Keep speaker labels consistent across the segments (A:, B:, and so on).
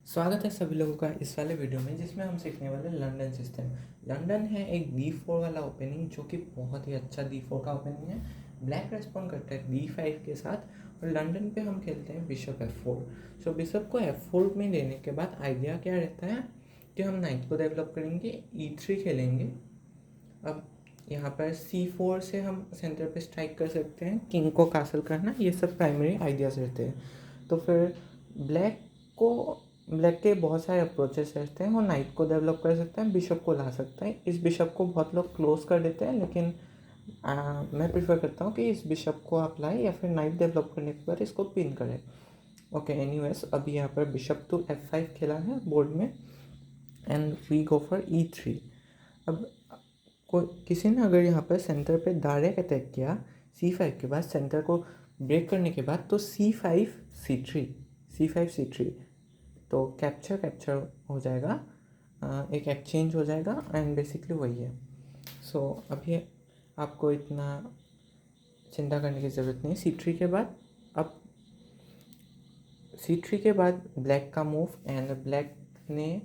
A: स्वागत है सभी लोगों का इस वाले वीडियो में जिसमें हम सीखने वाले लंदन सिस्टम। लंदन है एक D4 वाला ओपनिंग जो कि बहुत ही अच्छा D4 का ओपनिंग है। ब्लैक रेस्पॉन्ड करता है D5 के साथ और लंदन पे हम खेलते हैं बिशप F4। सो बिशप को F4 में देने के बाद आइडिया क्या रहता है कि हम नाइट को डेवलप करेंगे, E3 खेलेंगे। अब यहाँ पर C4 से हम सेंटर पे स्ट्राइक कर सकते हैं, किंग को कासल करना, ये सब प्राइमरी आइडियाज़ रहते हैं। तो फिर ब्लैक के बहुत सारे अप्रोचेस रहते हैं। वो नाइट को डेवलप कर सकते हैं, बिशप को ला सकते हैं। इस बिशप को बहुत लोग क्लोज कर देते हैं, लेकिन मैं प्रीफर करता हूँ कि इस बिशप को आप लाएं या फिर नाइट डेवलप करने के बाद इसको पिन करें। ओके, एनीवेज अभी यहाँ पर बिशप टू F5 खेला है बोर्ड में and we go for E3। अब किसी ने अगर यहाँ पर सेंटर पे डायरेक्ट अटैक किया C5 के बाद, सेंटर को ब्रेक करने के बाद, तो C5 C3 तो कैप्चर हो जाएगा, एक एक्सचेंज हो जाएगा एंड बेसिकली वही है। सो अभी आपको इतना चिंता करने की ज़रूरत नहीं। C3 के बाद ब्लैक का मूव एंड ब्लैक ने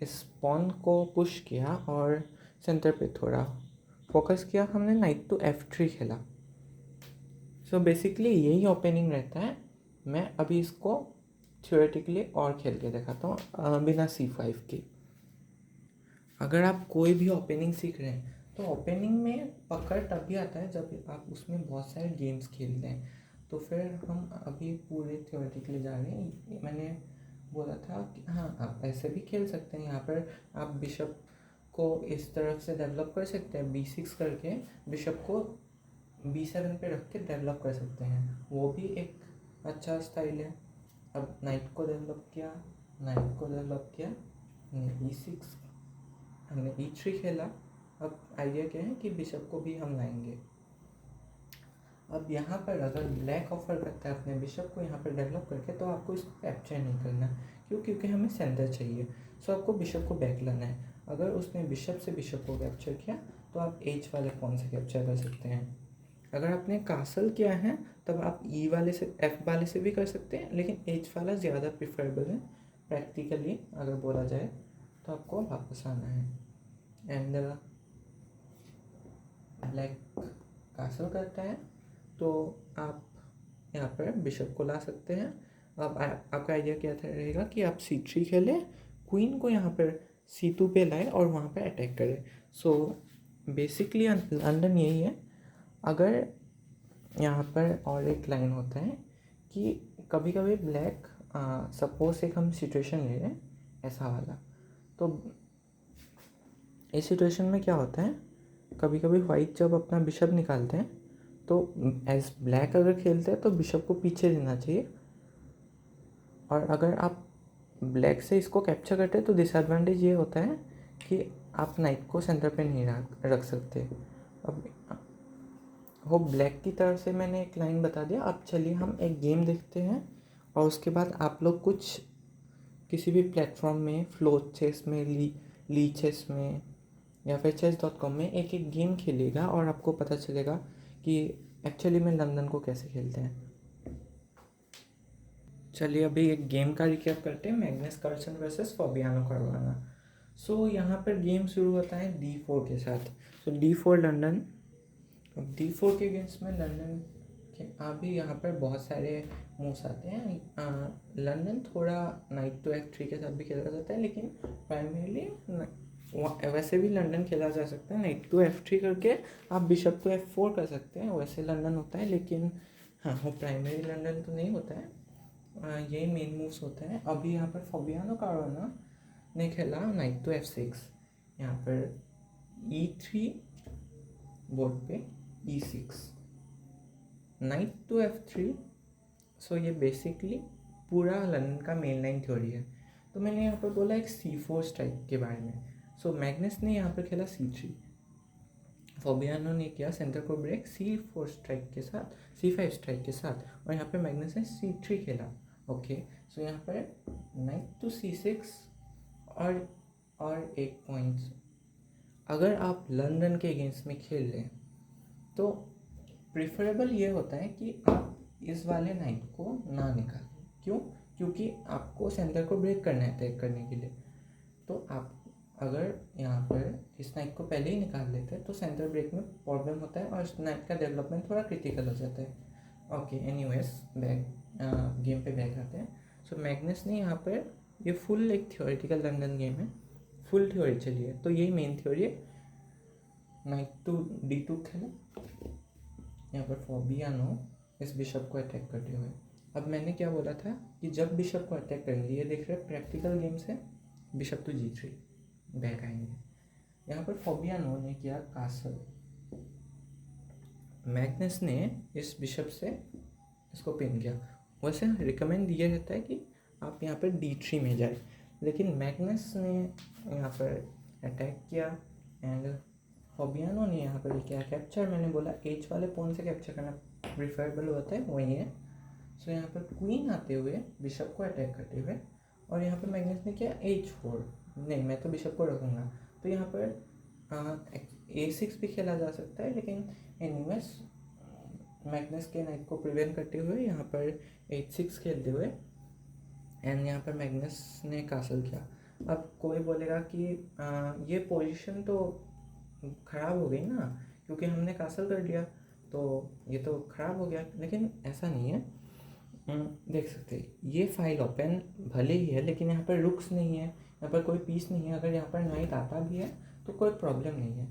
A: इस पॉन को पुश किया और सेंटर पे थोड़ा फोकस किया। हमने नाइट टू F3 खेला। सो बेसिकली यही ओपनिंग रहता है। मैं अभी इसको थ्योरेटिकली और खेल के दिखाता हूँ बिना C5 के। अगर आप कोई भी ओपनिंग सीख रहे हैं तो ओपनिंग में पकड़ तभी आता है जब आप उसमें बहुत सारे गेम्स खेलते हैं। तो फिर हम अभी पूरे थ्योरेटिकली जा रहे हैं। मैंने बोला था कि हाँ, आप ऐसे भी खेल सकते हैं। यहाँ पर आप बिशप को इस तरफ से डेवलप कर सकते हैं, B6 करके बिशप को B7 पे रख के डेवलप कर सकते हैं, वो भी एक अच्छा स्टाइल है। अब नाइट को डेवलप किया, हमने E6, हमने E3 खेला। अब आइडिया क्या है कि बिशप को भी हम लाएंगे। अब यहाँ पर अगर ब्लैक ऑफर करता है अपने बिशप को यहाँ पर डेवलप करके, तो आपको इसको कैप्चर नहीं करना। क्योंकि हमें सेंटर चाहिए। सो आपको बिशप को बैक लाना है। अगर उसने बिशप से बिशप को कैप्चर किया तो आप एच वाले पॉन से कैप्चर कर सकते हैं। अगर आपने कासल किया है तब आप ई वाले से, एफ वाले से भी कर सकते हैं, लेकिन एच वाला ज़्यादा प्रिफरेबल है प्रैक्टिकली अगर बोला जाए। तो आपको वापस आना है एंड ब्लैक कासल करता है तो आप यहाँ पर बिशप को ला सकते हैं। अब आपका आइडिया क्या रहेगा कि आप C3 खेलें, क्वीन को यहाँ पर C2 पे लाए और वहाँ पर अटैक करें। सो बेसिकली लंदन यही है। अगर यहाँ पर और एक लाइन होता है कि कभी कभी ब्लैक, सपोज एक हम सिचुएशन ले रहे हैं ऐसा वाला, तो इस सिचुएशन में क्या होता है, कभी कभी वाइट जब अपना बिशप निकालते हैं तो एज ब्लैक अगर खेलते हैं तो बिशप को पीछे देना चाहिए। और अगर आप ब्लैक से इसको कैप्चर करते हैं तो डिसएडवांटेज ये होता है कि आप नाइट को सेंटर पे नहीं रख सकते। अब वो ब्लैक की तरफ से मैंने एक लाइन बता दिया। अब चलिए हम एक गेम देखते हैं और उसके बाद आप लोग कुछ किसी भी प्लेटफॉर्म में, फ्लोट चेस में, ली चेस में या फिर chess.com में एक एक गेम खेलिएगा और आपको पता चलेगा कि एक्चुअली में लंदन को कैसे खेलते हैं। चलिए अभी एक गेम का रिकैप करते हैं, Magnus Carlsen versus Fabiano Caruana. So यहाँ पर गेम शुरू होता है D4 के साथ। So D4 London. अब D4 के अगेंस्ट में लंदन के अभी यहाँ पर बहुत सारे मूव्स आते हैं। लंदन थोड़ा नाइट टू F3 के साथ भी खेला जाता है, लेकिन प्राइमरीली वैसे भी लंदन खेला जा सकता है नाइट टू F3 करके। आप बिशप को F4 कर सकते हैं, वैसे लंदन होता है, लेकिन हाँ, वो प्राइमरी लंदन तो नहीं होता है। यही मेन मूव्स होते हैं। अभी यहाँ पर फाबियानो कैरुआना ने खेला नाइट टू F6, यहाँ पर E3 बोर्ड पे E6, नाइट टू F3। सो ये बेसिकली पूरा लंदन का मेन लाइन थ्योरी है। तो मैंने यहाँ पर बोला एक C4 स्ट्राइक के बारे में। सो मैग्नस ने यहाँ पर खेला C3, फाबियानो ने किया सेंटर को ब्रेक C4 स्ट्राइक के साथ, C5 स्ट्राइक के साथ, और यहाँ पे मैग्नस ने C3 खेला। ओके, सो यहाँ पर नाइट टू C6 और एक पॉइंट। अगर आप लंदन के अगेंस्ट में खेल रहे हैं तो प्रिफरेबल ये होता है कि आप इस वाले नाइट को ना निकालें। क्यों? क्योंकि आपको सेंटर को ब्रेक करना है अटैक करने के लिए। तो आप अगर यहाँ पर इस नाइट को पहले ही निकाल लेते हैं तो सेंटर ब्रेक में प्रॉब्लम होता है और इस नाइट का डेवलपमेंट थोड़ा क्रिटिकल हो जाता है। ओके, एनीवेज बैक गेम पे बैक आते हैं। सो मैग्नस ने यहाँ पर ये फुल एक थियोरेटिकल लंदन गेम है, फुल थ्योरी चली है, तो यही मेन थ्योरी है। नाइट टू D2 खेला, यहाँ पर फॉबियानो इस बिशप को अटैक करते हुए। अब मैंने क्या बोला था कि जब बिशप को अटैक करेंगे, ये देख रहे हैं प्रैक्टिकल गेम से बिशप टू G3 बैक आएंगे। यहाँ पर फॉबियानो ने किया कासल, मैग्नस ने इस बिशप से इसको पिन किया। वैसे रिकमेंड दिया रहता है कि आप यहाँ पर D3 में जाए, लेकिन मैग्नस ने यहाँ पर अटैक किया एंड फॉबियानो ने यहाँ पर किया कैप्चर। मैंने बोला एज वाले पॉन से कैप्चर करना प्रिफरेबल होता है, वही है। सो यहाँ पर क्वीन आते हुए बिशप को अटैक करते हुए, और यहाँ पर मैग्नस ने किया H4। नहीं, मैं तो बिशप को रखूँगा, तो यहाँ पर A6 भी खेला जा सकता है, लेकिन एनीवेज मैग्नस के नाइट को प्रिवेंट करते हुए यहाँ पर H6 खेलते हुए एंड यहाँ पर मैग्नस ने कासल किया। अब कोई बोलेगा कि ये पोजीशन तो ख़राब हो गई ना, क्योंकि हमने कासल कर दिया तो ये तो ख़राब हो गया, लेकिन ऐसा नहीं है। देख सकते हैं ये फाइल ओपन भले ही है, लेकिन यहाँ पर रुक्स नहीं है, यहाँ पर कोई पीस नहीं है। अगर यहाँ पर नाइट आता भी है तो कोई प्रॉब्लम नहीं है।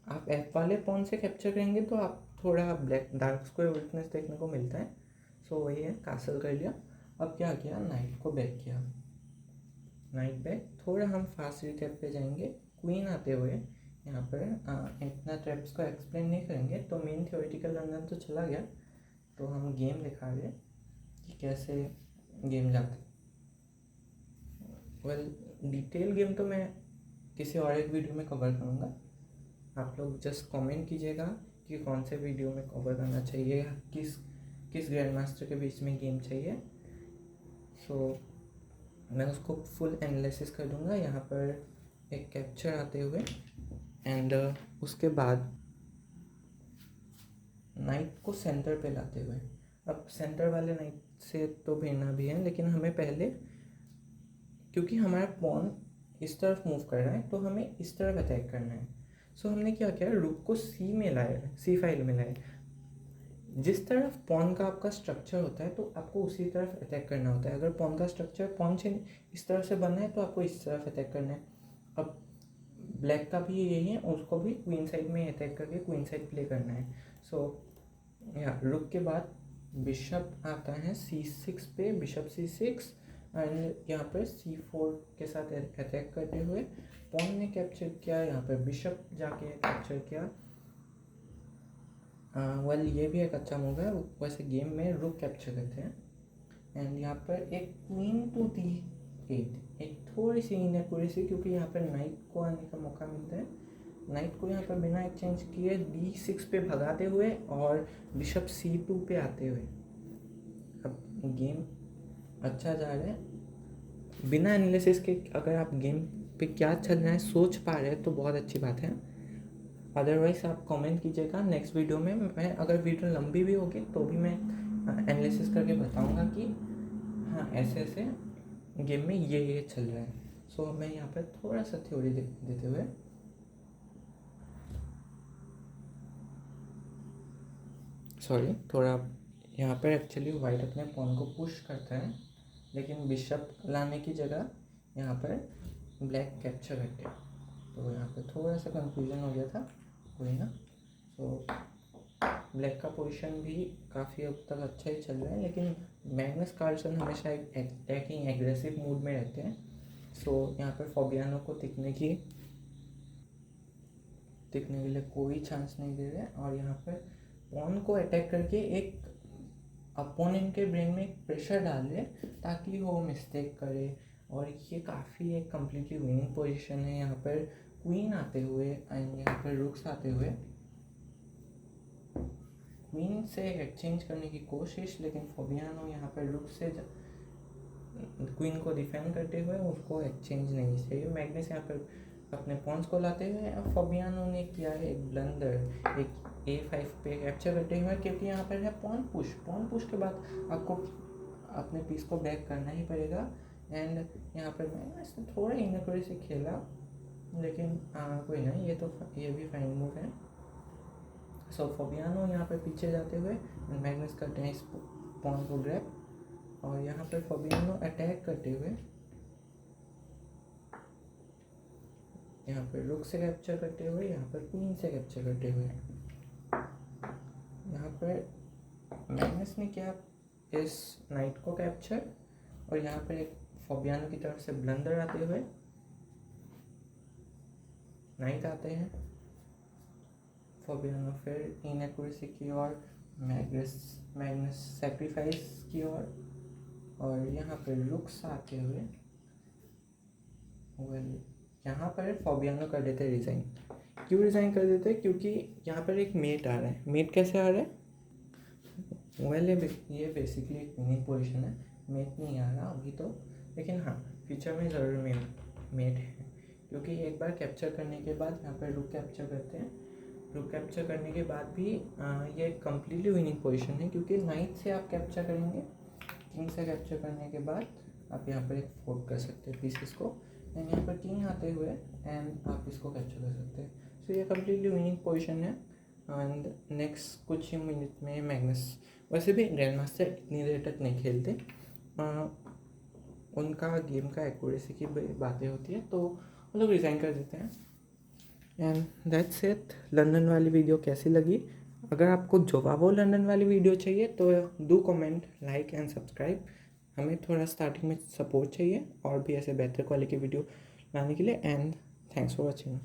A: आप F वाले पॉन से कैप्चर करेंगे तो आप थोड़ा ब्लैक डार्क स्क्वायर वीकनेस देखने को मिलता है। सो वही है, कासल कर लिया। अब क्या किया, नाइट को बैक किया, नाइट बैक। थोड़ा हम फास्ट रिकैप पे जाएंगे। क्वीन आते हुए यहाँ पर इतना ट्रैप्स को एक्सप्लेन नहीं करेंगे, तो मेन थियोरेटिकल लंदन तो चला गया, तो हम गेम दिखा रहे कि कैसे गेम जाते। वेल, डिटेल गेम तो मैं किसी और एक वीडियो में कवर करूँगा। आप लोग जस्ट कमेंट कीजिएगा कि कौन से वीडियो में कवर करना चाहिए, किस ग्रैंड मास्टर के बीच में गेम चाहिए। सो मैं उसको फुल एनालिसिस कर दूँगा। यहाँ पर एक कैप्चर आते हुए एंड उसके बाद नाइट को सेंटर पे लाते हुए। अब सेंटर वाले नाइट से तो भिड़ना भी है, लेकिन हमें पहले, क्योंकि हमारा पॉन इस तरफ मूव कर रहा है तो हमें इस तरफ अटैक करना है। सो हमने क्या किया, रुक को C में लाया, C5 में लाया। जिस तरफ पॉन का आपका स्ट्रक्चर होता है तो आपको उसी तरफ अटैक करना होता है। अगर पॉन का स्ट्रक्चर पॉन से इस तरफ से बनना है तो आपको इस तरफ अटैक करना है। अब ब्लैक का भी यही है, उसको भी क्वीन साइड में अटैक करके क्वीन साइड प्ले करना है। सो या रुक के बाद बिशप आता है C6 पे, बिशप C6 एंड यहाँ पर C4 के साथ अटैक करते हुए पॉन ने कैप्चर किया। यहाँ पर बिशप जाके कैप्चर किया। वेल, ये भी एक अच्छा मूव है। वैसे गेम में रुक कैप्चर करते हैं एंड यहाँ पर एक क्वीन टू D8, एक थोड़ी सी इनएक्यूरेसी, क्योंकि यहाँ पर नाइट को आने का मौका मिलता है। नाइट को यहाँ पर बिना एक्सचेंज किए D6 पे भगाते हुए और बिशप C2 पे आते हुए। अब गेम अच्छा जा रहा है बिना एनालिसिस के। अगर आप गेम पे क्या चल रहा है सोच पा रहे हैं तो बहुत अच्छी बात है। अदरवाइज आप कमेंट कीजिएगा। नेक्स्ट वीडियो में मैं, अगर वीडियो लंबी भी होगी तो भी मैं एनालिसिस करके बताऊंगा कि हाँ ऐसे ऐसे गेम में ये चल रहा है। सो मैं यहाँ पर थोड़ा सा थ्योरी देते हुए, सॉरी, थोड़ा यहाँ पर एक्चुअली वाइट अपने पॉन को पुश करता है, लेकिन बिशप लाने की जगह यहाँ पर ब्लैक कैप्चर करते हैं, तो यहाँ पर थोड़ा सा कंफ्यूजन हो गया था, कोई ना। सो ब्लैक का पोजीशन भी काफ़ी हद तक अच्छा ही चल रहा है, लेकिन मैग्नस कार्लसन हमेशा एक अटैकिंग एग्रेसिव मूड में रहते हैं। सो यहाँ पर फॉबियानो को टिकने के लिए कोई चांस नहीं दे रहे, और यहाँ पर पॉन को अटैक करके एक अपोनेंट के ब्रेन में एक प्रेशर डाल रहे ताकि वो मिस्टेक करे। और ये काफ़ी एक कम्प्लीटली विनिंग पोजीशन है। यहाँ पर क्वीन आते हुए एंड यहाँ पर रुक्स आते हुए क्वीन से एक्सचेंज करने की कोशिश, लेकिन फॉबियानो यहाँ पर रुक्स से क्वीन को डिफेंड करते हुए उसको एक्सचेंज नहीं चाहिए। मैग्नस यहाँ पर अपने पॉन्स को लाते हुए, अब फॉबियानो ने किया है एक ब्लंडर, एक A5 पे कैप्चर करते हुए, क्योंकि यहाँ पर है पॉन पुश। पॉन पुश के बाद आपको अपने पीस को बैक करना ही पड़ेगा। एंड यहाँ पर मैं इसने थोड़ा इनएक्यूरेसी खेला, लेकिन कोई ना, ये भी फाइन मूव है। सो फाबियानो यहाँ पर पीछे जाते हुए मैग्नस करते हैं इस पॉन को ग्रैब, और यहाँ पर फाबियानो अटैक करते हुए यहाँ पर रुक से कैप्चर करते हुए, यहाँ पर क्वीन से कैप्चर करते हुए, यहाँ पर मैग्नस ने किया इस नाइट को कैप्चर, और यहाँ पर एक फाबियानो की तरफ से ब्लंडर आते हुए नाइट आते हैं। फाबियानो फिर इनएक्यूरेसी की ओर, मैग्नस सैक्रिफाइस की ओर, और यहाँ पर रुक्स आते हुए यहाँ पर फाबियानो कर देते रिज़ाइन। क्यों रिज़ाइन कर देते? क्योंकि यहाँ पर एक मेट आ रहा है। मेट कैसे आ रहा है? ये बेसिकली एक विनिंग पोजीशन है, मेट नहीं आ रहा अभी तो, लेकिन हाँ फ्यूचर में ज़रूर मेट है, क्योंकि एक बार कैप्चर करने के बाद यहाँ पर रुक कैप्चर करते हैं। रुक कैप्चर करने के बाद भी ये कम्प्लीटली विनिंग पोजीशन है, क्योंकि नाइट से आप कैप्चर करेंगे, किंग से कैप्चर करने के बाद आप यहाँ पर एक फोल्ड कर सकते हैं पीसेस को, एंड यहाँ पर किंग आते हुए एंड आप इसको कैप्चर कर सकते हैं। सो ये कम्प्लीटली विनिंग पोजीशन है। एंड नेक्स्ट कुछ ही मिनट में मैग्नस, वैसे भी ग्रैंड मास्टर इतनी देर तक नहीं खेलते, उनका गेम का एक्यूरेसी की बातें होती है, तो वो लोग रिज़ाइन कर देते हैं। And that's it. लंदन वाली वीडियो कैसी लगी? अगर आपको जवाबो लंदन वाली वीडियो चाहिए तो do comment, like and subscribe. हमें थोड़ा स्टार्टिंग में सपोर्ट चाहिए और भी ऐसे बेहतर क्वालिटी वीडियो लाने के लिए। And thanks for watching.